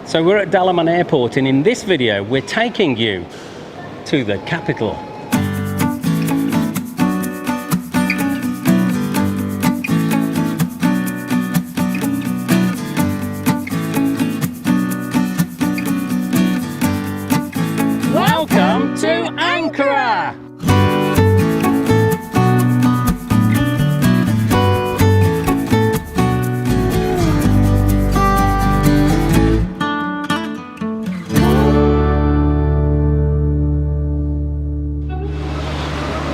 So we're at Dalaman Airport, and in this video we're taking you to the capital. Welcome to Ankara!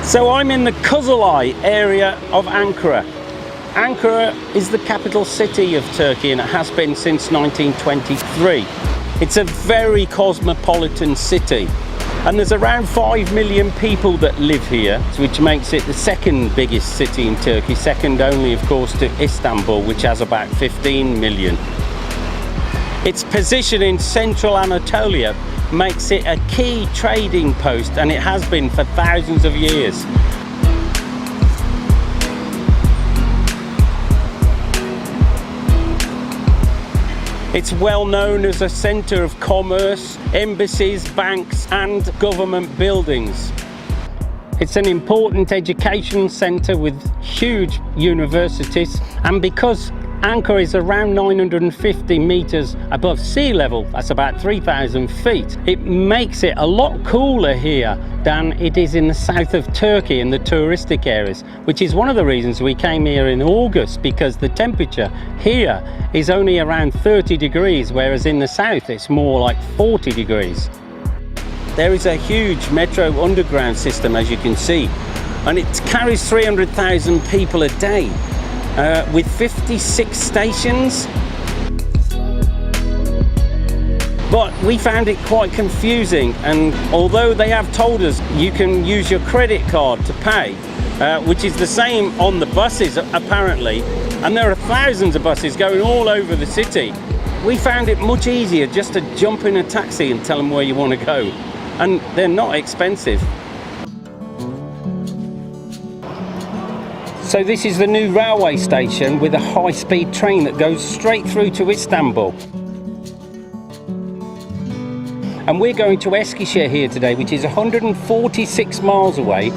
So I'm in the Kızılay area of Ankara. Ankara is the capital city of Turkey, and it has been since 1923. It's a very cosmopolitan city, and there's around 5 million people that live here, which makes it the second biggest city in Turkey, second only of course to Istanbul, which has about 15 million. Its position in central Anatolia makes it a key trading post, and it has been for thousands of years. It's well known as a centre of commerce, embassies, banks and government buildings. It's an important education centre with huge universities, and because Ankara is around 950 metres above sea level, that's about 3,000 feet, it makes it a lot cooler here than it is in the south of Turkey in the touristic areas, which is one of the reasons we came here in August, because the temperature here is only around 30 degrees, whereas in the south it's more like 40 degrees. There is a huge metro underground system, as you can see, and it carries 300,000 people a day. With 56 stations. But we found it quite confusing, and although they have told us you can use your credit card to pay, which is the same on the buses apparently, and there are thousands of buses going all over the city, we found it much easier just to jump in a taxi and tell them where you want to go, and they're not expensive. So this is the new railway station with a high-speed train that goes straight through to Istanbul. And we're going to Eskişehir here today, which is 146 miles away,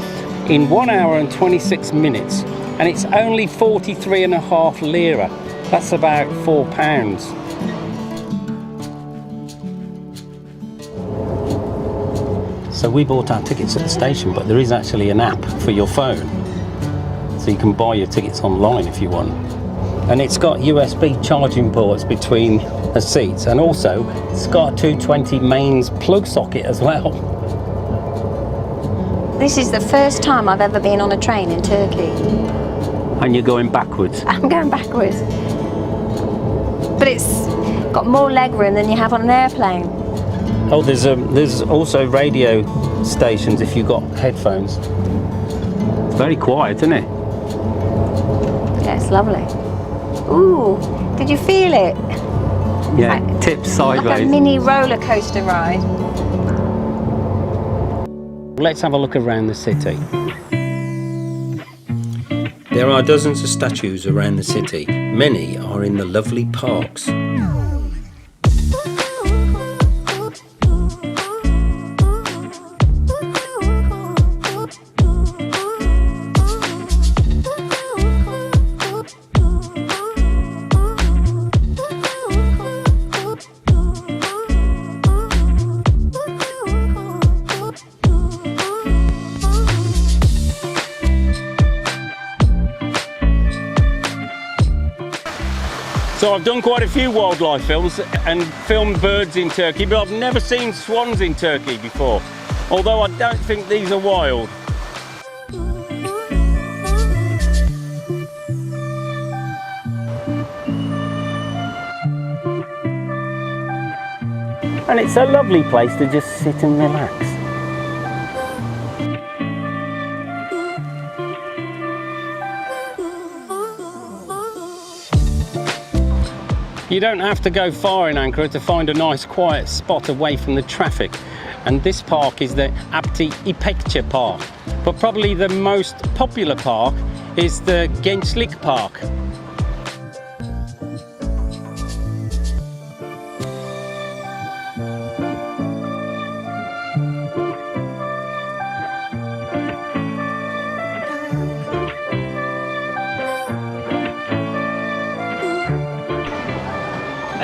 in 1 hour and 26 minutes. And it's only 43.5 lira. That's about £4. So we bought our tickets at the station, but there is actually an app for your phone. So you can buy your tickets online if you want. And it's got USB charging ports between the seats, and also it's got a 220 mains plug socket as well. This is the first time I've ever been on a train in Turkey. And you're going backwards? I'm going backwards. But it's got more legroom than you have on an airplane. Oh, there's also radio stations if you've got headphones. It's very quiet, isn't it? Yeah, it's lovely. Ooh, did you feel it? Yeah, it tips sideways. Like a mini roller coaster ride. Let's have a look around the city. There are dozens of statues around the city. Many are in the lovely parks. So I've done quite a few wildlife films and filmed birds in Turkey, but I've never seen swans in Turkey before, although I don't think these are wild. And it's a lovely place to just sit and relax. You don't have to go far in Ankara to find a nice quiet spot away from the traffic, and this park is the Abdi İpekçi Park. But probably the most popular park is the Gençlik Park.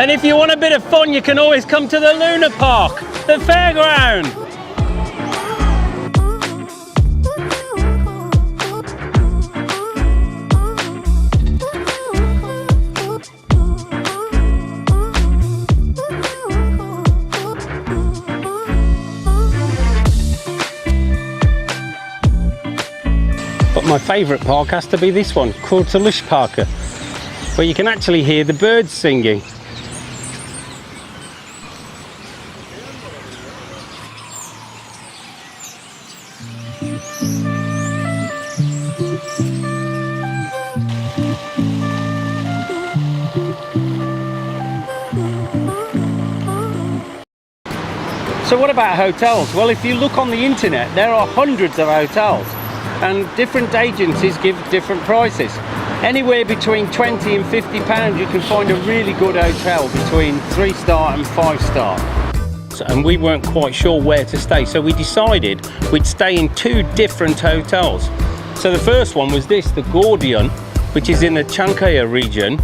And if you want a bit of fun, you can always come to the Luna Park, the fairground. But my favourite park has to be this one, Kurtuluş Parkı, where you can actually hear the birds singing. So what about hotels? Well, if you look on the internet, there are hundreds of hotels, and different agencies give different prices. Anywhere between 20 and 50 pounds you can find a really good hotel between 3-star and 5-star. And we weren't quite sure where to stay, so we decided we'd stay in 2 different hotels. So the first one was this, the Gordion, which is in the Ankara region,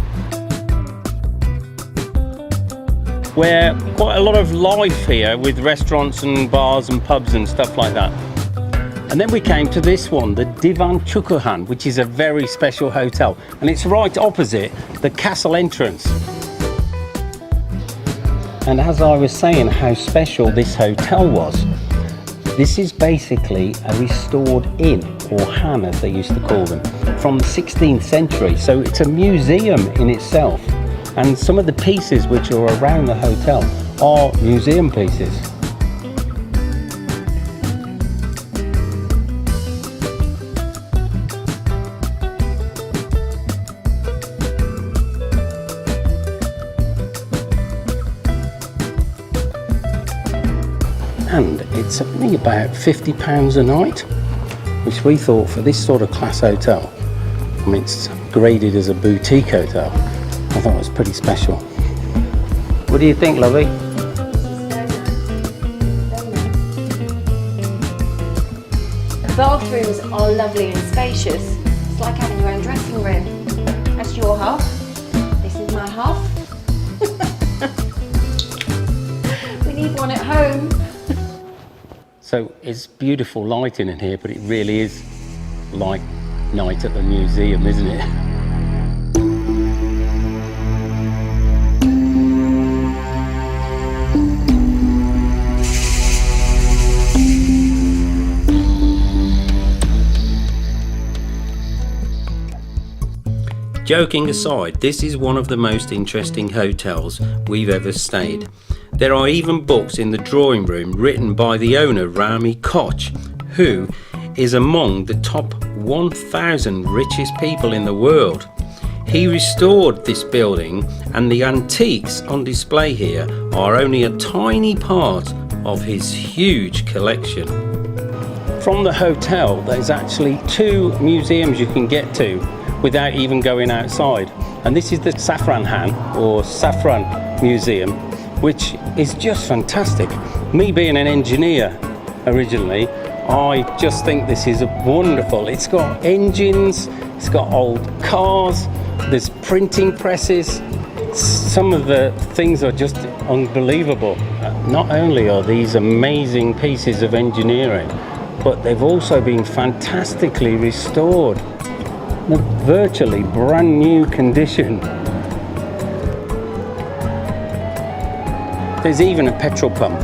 where quite a lot of life here with restaurants and bars and pubs and stuff like that. And then we came to this one, the Divan Çukurhan, which is a very special hotel, and it's right opposite the castle entrance. And as I was saying how special this hotel was, this is basically a restored inn, or han as they used to call them, from the 16th century. So it's a museum in itself, and some of the pieces which are around the hotel are museum pieces. And it's only about £50 a night, which we thought for this sort of class hotel, I mean it's graded as a boutique hotel, I thought it was pretty special. What do you think, lovey? The bathrooms are lovely and spacious. It's like having your own dressing room. That's your half. This is my half. We need one at home. So it's beautiful lighting in here, but it really is like night at the museum, isn't it? Joking aside, this is one of the most interesting hotels we've ever stayed. There are even books in the drawing room written by the owner, Rami Koç, who is among the top 1,000 richest people in the world. He restored this building, and the antiques on display here are only a tiny part of his huge collection. From the hotel, there's actually 2 museums you can get to without even going outside. And this is the Saffron Han, or Saffron Museum, which is just fantastic. Me being an engineer originally, I just think this is wonderful. It's got engines, it's got old cars, there's printing presses. Some of the things are just unbelievable. Not only are these amazing pieces of engineering, but they've also been fantastically restored. They're virtually brand new condition. There's even a petrol pump.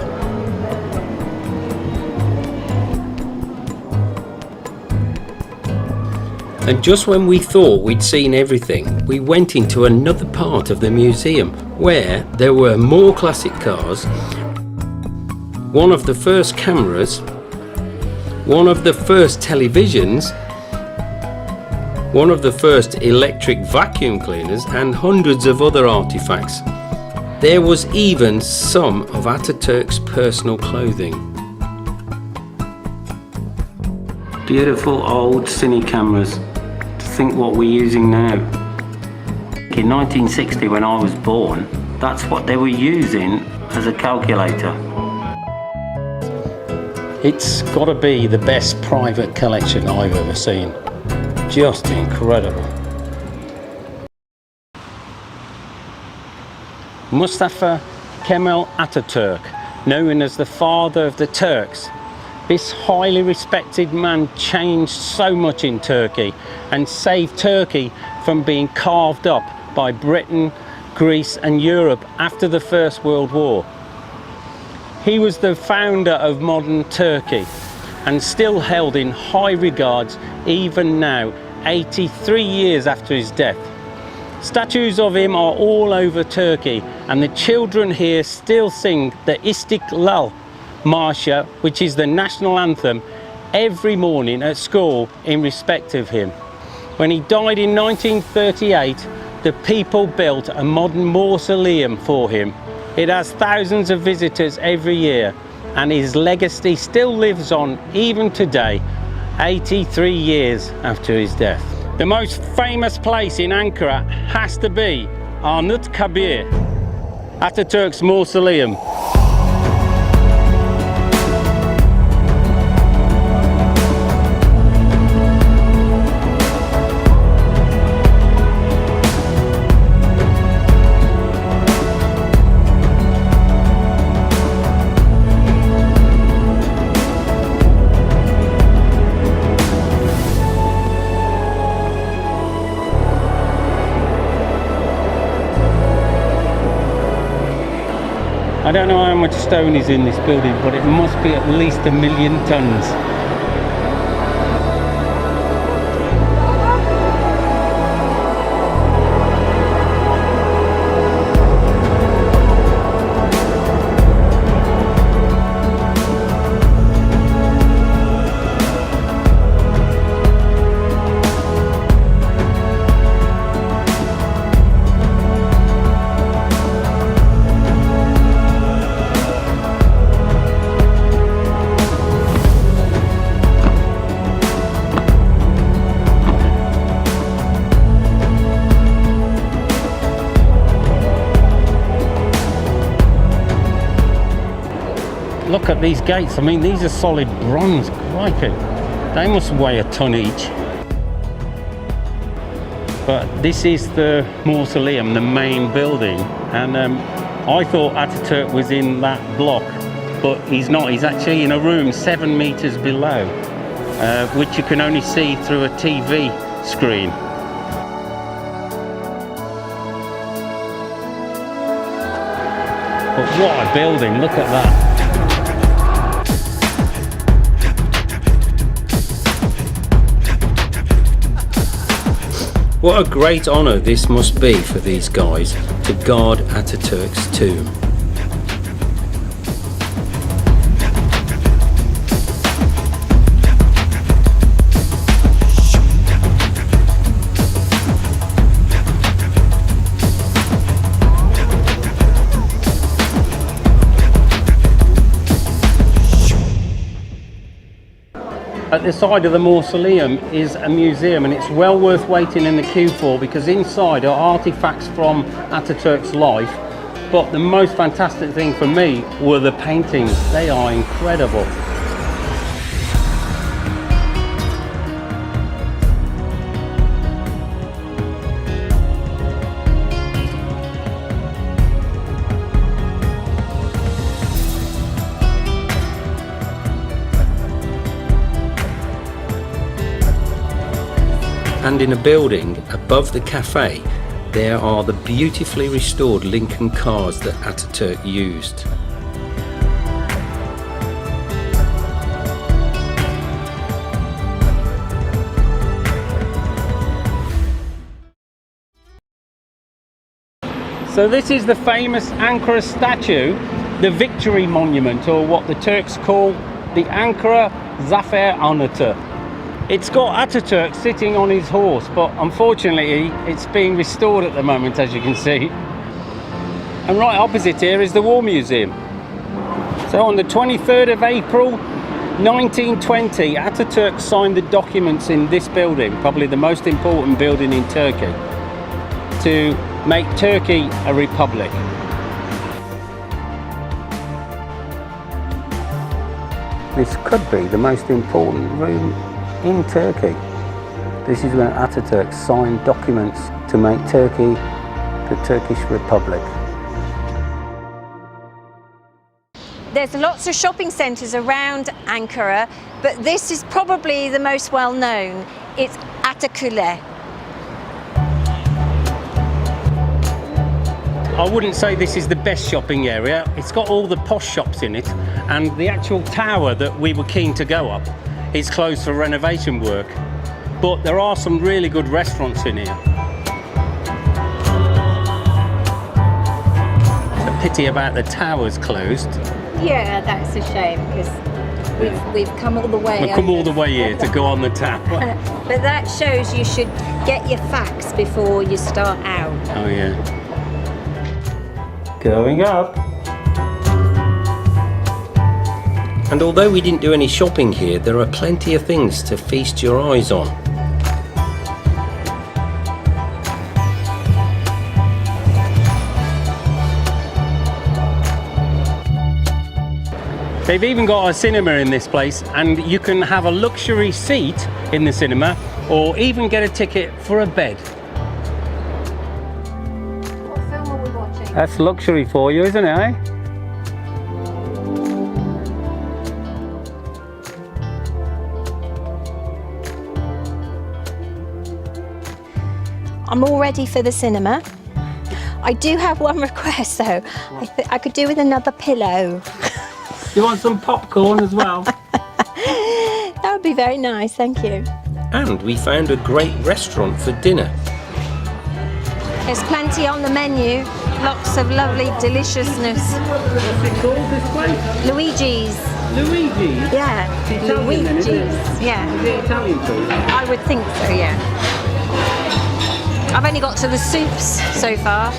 And just when we thought we'd seen everything, we went into another part of the museum where there were more classic cars, one of the first cameras, one of the first televisions, one of the first electric vacuum cleaners, and hundreds of other artifacts. There was even some of Ataturk's personal clothing. Beautiful old cine cameras. To think what we're using now. In 1960, when I was born, that's what they were using as a calculator. It's got to be the best private collection I've ever seen. Just incredible. Mustafa Kemal Atatürk, known as the father of the Turks. This highly respected man changed so much in Turkey and saved Turkey from being carved up by Britain, Greece and Europe after the First World War. He was the founder of modern Turkey and still held in high regards even now, 83 years after his death. Statues of him are all over Turkey, and the children here still sing the Istiklal March, which is the national anthem, every morning at school in respect of him. When he died in 1938, the people built a modern mausoleum for him. It has thousands of visitors every year, and his legacy still lives on even today, 83 years after his death. The most famous place in Ankara has to be Anıtkabir, Atatürk's mausoleum. I don't know how much stone is in this building, but it must be at least 1 million tons. Look at these gates. I mean, these are solid bronze. Crikey. They must weigh a ton each. But this is the mausoleum, the main building. And I thought Ataturk was in that block, but he's not. He's actually in a room 7 meters below, which you can only see through a TV screen. But what a building, look at that. What a great honour this must be for these guys to guard Ataturk's tomb. At the side of the mausoleum is a museum, and it's well worth waiting in the queue for, because inside are artifacts from Ataturk's life. But the most fantastic thing for me were the paintings. They are incredible. And in a building above the cafe, there are the beautifully restored Lincoln cars that Ataturk used. So this is the famous Ankara statue, the Victory Monument, or what the Turks call the Ankara Zafer Anıtı. It's got Ataturk sitting on his horse, but unfortunately it's being restored at the moment, as you can see. And right opposite here is the War Museum. So on the 23rd of April 1920, Ataturk signed the documents in this building, probably the most important building in Turkey, to make Turkey a republic. This could be the most important room in Turkey. This is when Ataturk signed documents to make Turkey the Turkish Republic. There's lots of shopping centres around Ankara, but this is probably the most well known. It's Atakule. I wouldn't say this is the best shopping area. It's got all the posh shops in it, and the actual tower that we were keen to go up is closed for renovation work. But there are some really good restaurants in here. It's a pity about the tower's closed. Yeah, that's a shame because we've come all the way. We've come all the way here to go on the tower. But that shows you should get your facts before you start out. Oh yeah. Going up. And although we didn't do any shopping here, there are plenty of things to feast your eyes on. They've even got a cinema in this place, and you can have a luxury seat in the cinema or even get a ticket for a bed. What film are we watching? That's luxury for you, isn't it, eh? I'm all ready for the cinema. I do have one request though. I could do with another pillow. You want some popcorn as well? That would be very nice, thank you. And we found a great restaurant for dinner. There's plenty on the menu, lots of lovely deliciousness. What's it called, this place? Luigi's. Luigi's? Yeah, Italian, Luigi's. isn't it? Yeah. Is it Italian food? I would think so, yeah. I've only got to the soups so far.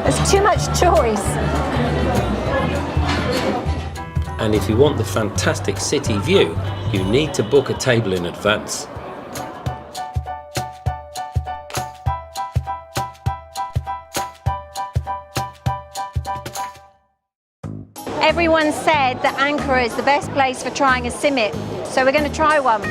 There's too much choice. And if you want the fantastic city view, you need to book a table in advance. Everyone said that Ankara is the best place for trying a simit, so we're going to try one.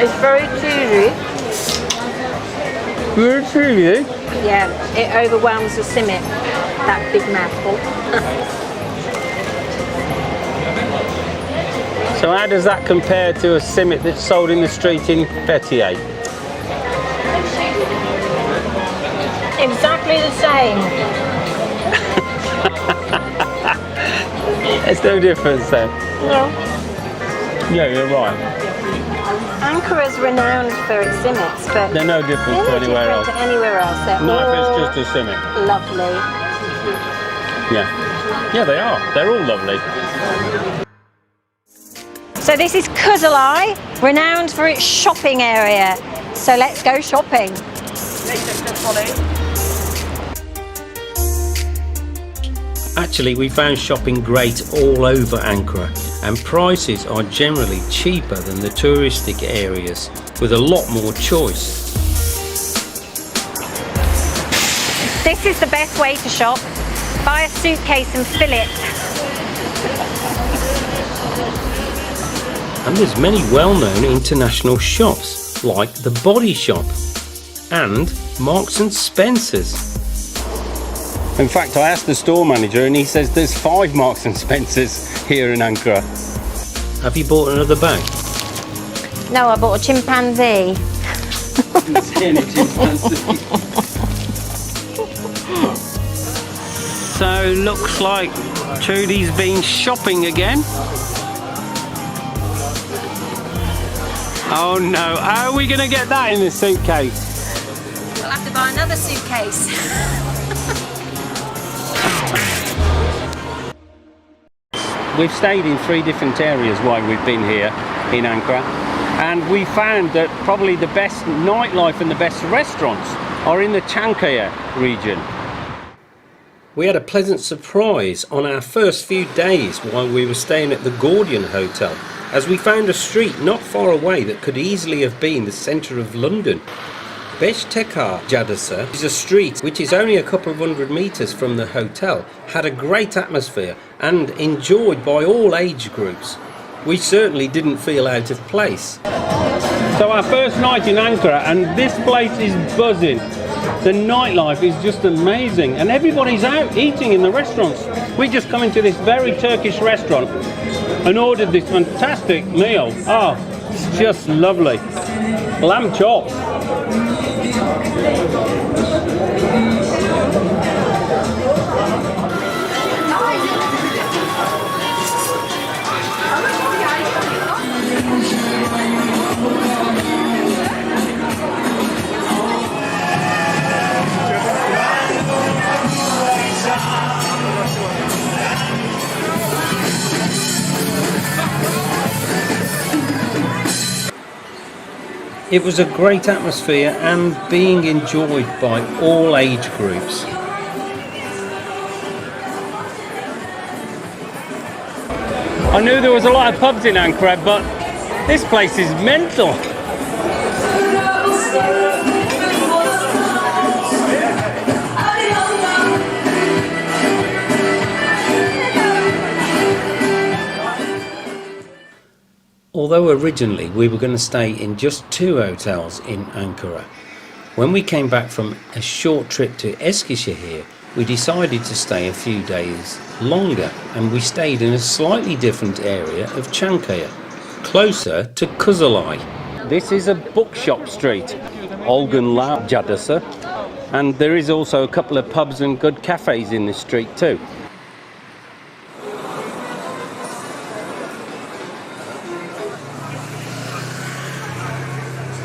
It's very cheesy. Very cheesy? Yeah, it overwhelms the simit, that big mouthful. So how does that compare to a simit that's sold in the street in Fethiye? Exactly the same. There's no difference then? No. Yeah, you're right. Ankara's renowned for its simits, but They're no different to anywhere else. To anywhere else. They're Not if all it's just a simit. lovely. Yeah. Yeah, they are. They're all lovely. So this is Kızılay, renowned for its shopping area. So let's go shopping. Actually, we found shopping great all over Ankara, and prices are generally cheaper than the touristic areas, with a lot more choice. This is the best way to shop. Buy a suitcase and fill it. And there's many well-known international shops, like the Body Shop and Marks and Spencer's. In fact, I asked the store manager and he says there's 5 Marks and Spencer's here in Ankara. Have you bought another bag? No, I bought a chimpanzee. So looks like Trudy's been shopping again. Oh no, how are we going to get that in the suitcase? We'll have to buy another suitcase. We've stayed in 3 different areas while we've been here in Ankara, and we found that probably the best nightlife and the best restaurants are in the Çankaya region. We had a pleasant surprise on our first few days while we were staying at the Gordian Hotel, as we found a street not far away that could easily have been the centre of London. Beştekar Caddesi is a street which is only a couple of hundred metres from the hotel, had a great atmosphere and enjoyed by all age groups. We certainly didn't feel out of place. So our first night in Ankara, and this place is buzzing. The nightlife is just amazing and everybody's out eating in the restaurants. We just come into this very Turkish restaurant and ordered this fantastic meal. Oh, it's just lovely. Lamb chops. It was a great atmosphere and being enjoyed by all age groups. I knew there was a lot of pubs in Ankara, but this place is mental. Although originally we were going to stay in just 2 hotels in Ankara, when we came back from a short trip to Eskişehir, we decided to stay a few days longer and we stayed in a slightly different area of Çankaya, closer to Kızılay. This is a bookshop street, Olgunlar Caddesi, and there is also a couple of pubs and good cafes in this street too.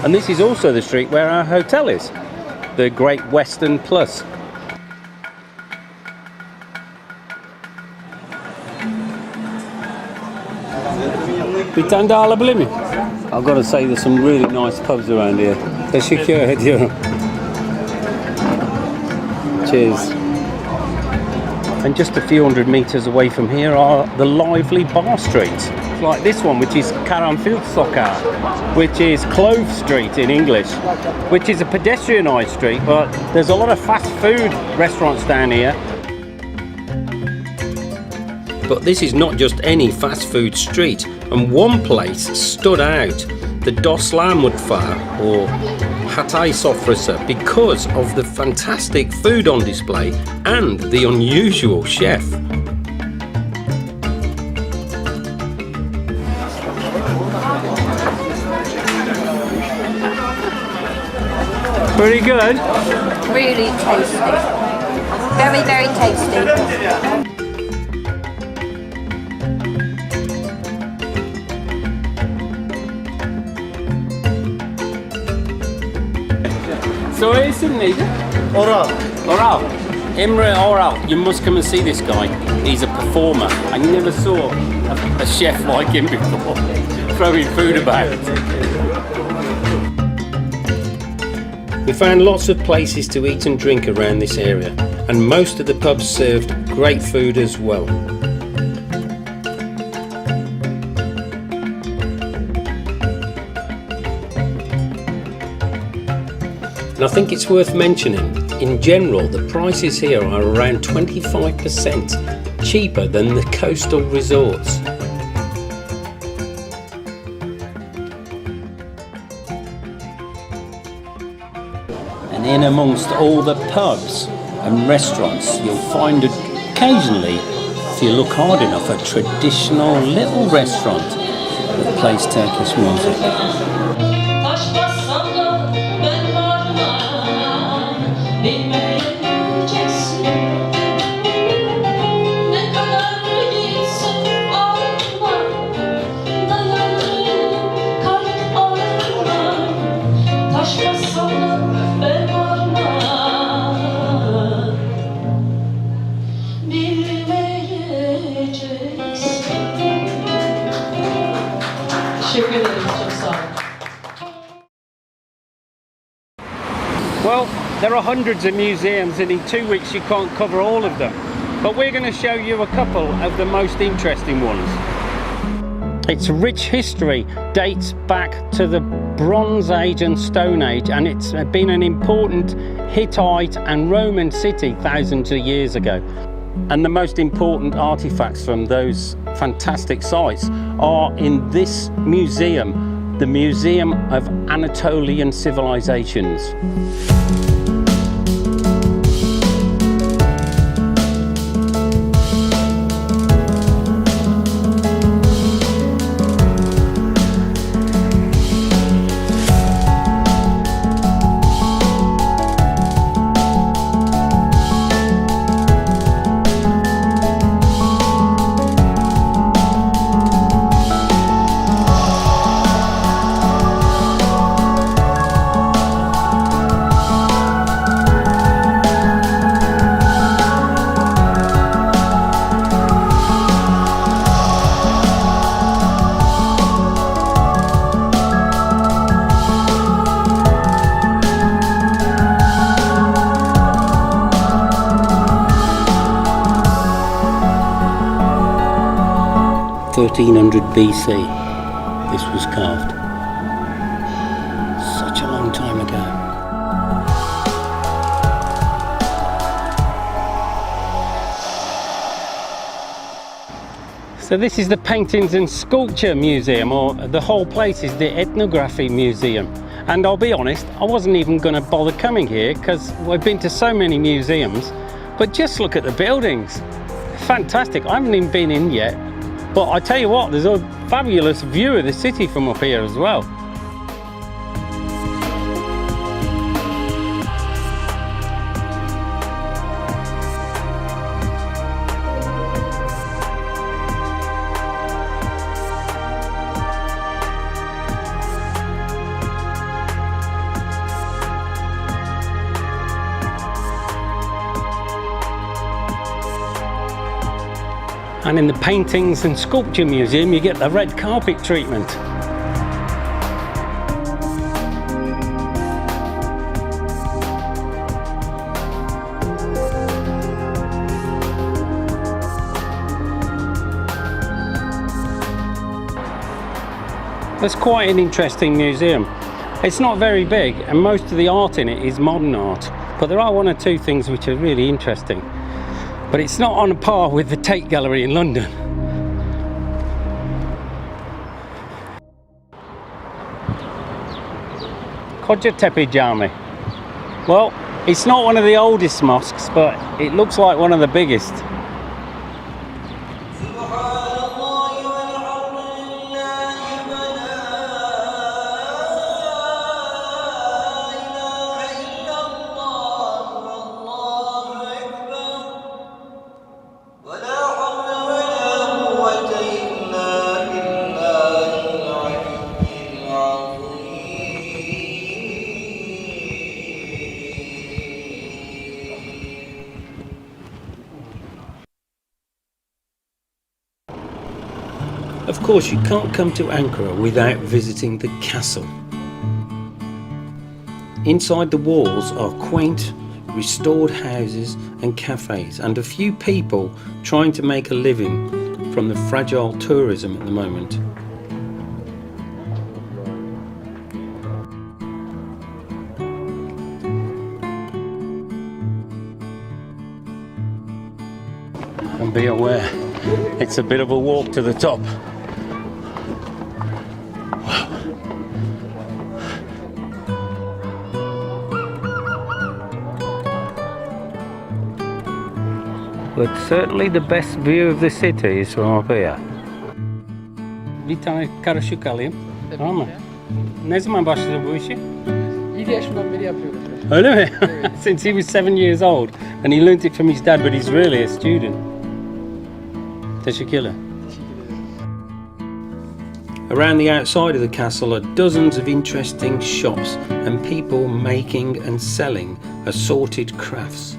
And this is also the street where our hotel is, the Great Western Plus. Bir tane daha alabilir miyim? I've got to say there's some really nice pubs around here. Teşekkür ediyorum. Cheers. And just a few hundred metres away from here are the lively bar streets, like this one, which is Karanfil Sokak, which is Clove Street in English, which is a pedestrianised street, but there's a lot of fast food restaurants down here. But this is not just any fast food street, and one place stood out, the Dostlar Mutfağı, or Hatay Sofrası, because of the fantastic food on display and the unusual chef. Pretty good. Really tasty. Very, very tasty. So isim neydi? Oral. Oral. Emre Oral. You must come and see this guy. He's a performer. I never saw a chef like him before, throwing food about. We found lots of places to eat and drink around this area, and most of the pubs served great food as well. And I think it's worth mentioning, in general, the prices here are around 25% cheaper than the coastal resorts. And in amongst all the pubs and restaurants, you'll find occasionally, if you look hard enough, a traditional little restaurant that plays Turkish music. Well, there are hundreds of museums and in 2 weeks you can't cover all of them. But we're going to show you a couple of the most interesting ones. Its rich history dates back to the Bronze Age and Stone Age, and it's been an important Hittite and Roman city thousands of years ago. And the most important artifacts from those fantastic sites are in this museum, the Museum of Anatolian Civilizations. (1300 BC) this was carved. Such a long time ago. So this is the Paintings and Sculpture Museum, or the whole place is the Ethnography Museum. And I'll be honest, I wasn't even going to bother coming here because we've been to so many museums, but just look at the buildings. Fantastic. I haven't even been in yet. But I tell you what, there's a fabulous view of the city from up here as well. And in the Paintings and Sculpture Museum, you get the red carpet treatment. That's quite an interesting museum. It's not very big, and most of the art in it is modern art, but there are one or two things which are really interesting. But it's not on a par with the Tate Gallery in London. Kocatepe Cami. Well, it's not one of the oldest mosques, but it looks like one of the biggest. Of course, you can't come to Ankara without visiting the castle. Inside the walls are quaint, restored houses and cafes, and a few people trying to make a living from the fragile tourism at the moment. And be aware, it's a bit of a walk to the top. But certainly the best view of the city is from up here. Bir tane karışık alayım. Tamam mı? Ne zaman başladı bu işi? 7 yaşından beri yapıyorum. Öyle mi? Since he was 7 years old, and he learnt it from his dad, but he's really a student. Teşekkürler. Around the outside of the castle are dozens of interesting shops and people making and selling assorted crafts.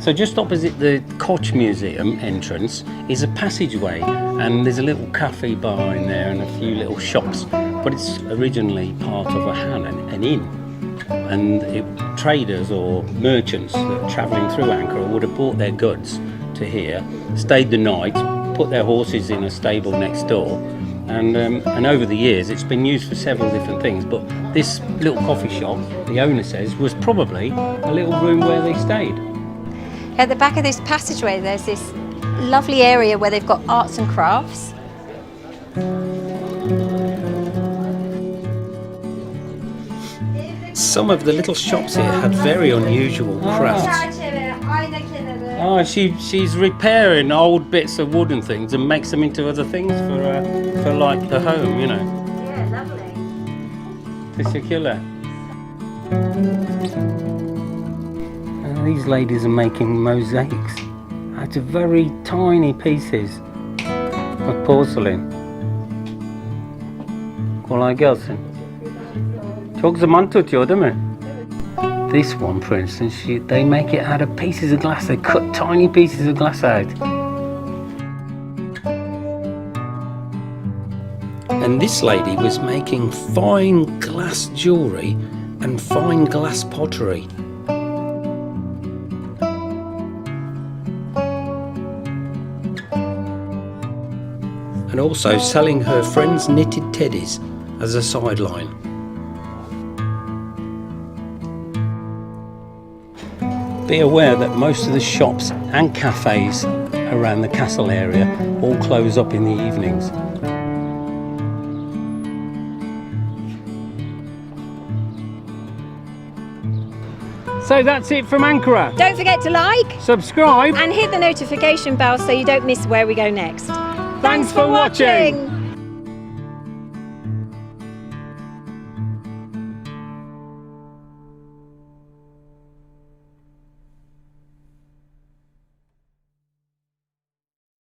So just opposite the Koç Museum entrance is a passageway, and there's a little cafe bar in there and a few little shops, but it's originally part of a han, an inn. And traders or merchants that are travelling through Ankara would have brought their goods to here, stayed the night, put their horses in a stable next door, and over the years it's been used for several different things. But this little coffee shop, the owner says, was probably a little room where they stayed. At the back of this passageway, there's this lovely area where they've got arts and crafts. Some of the little shops here had very unusual crafts. Oh, she's repairing old bits of wood and things and makes them into other things for like the home, you know. Yeah, lovely. Teşekkürler. These ladies are making mosaics out of very tiny pieces of porcelain. Kolay gelsin. Çok zaman tutuyor değil mi? This one, for instance, they make it out of pieces of glass. They cut tiny pieces of glass out. And this lady was making fine glass jewellery and fine glass pottery. And also selling her friends' knitted teddies as a sideline. Be aware that most of the shops and cafes around the castle area all close up in the evenings. So that's it from Ankara. Don't forget to like, Subscribe, and hit the notification bell so you don't miss where we go next. Thanks for watching.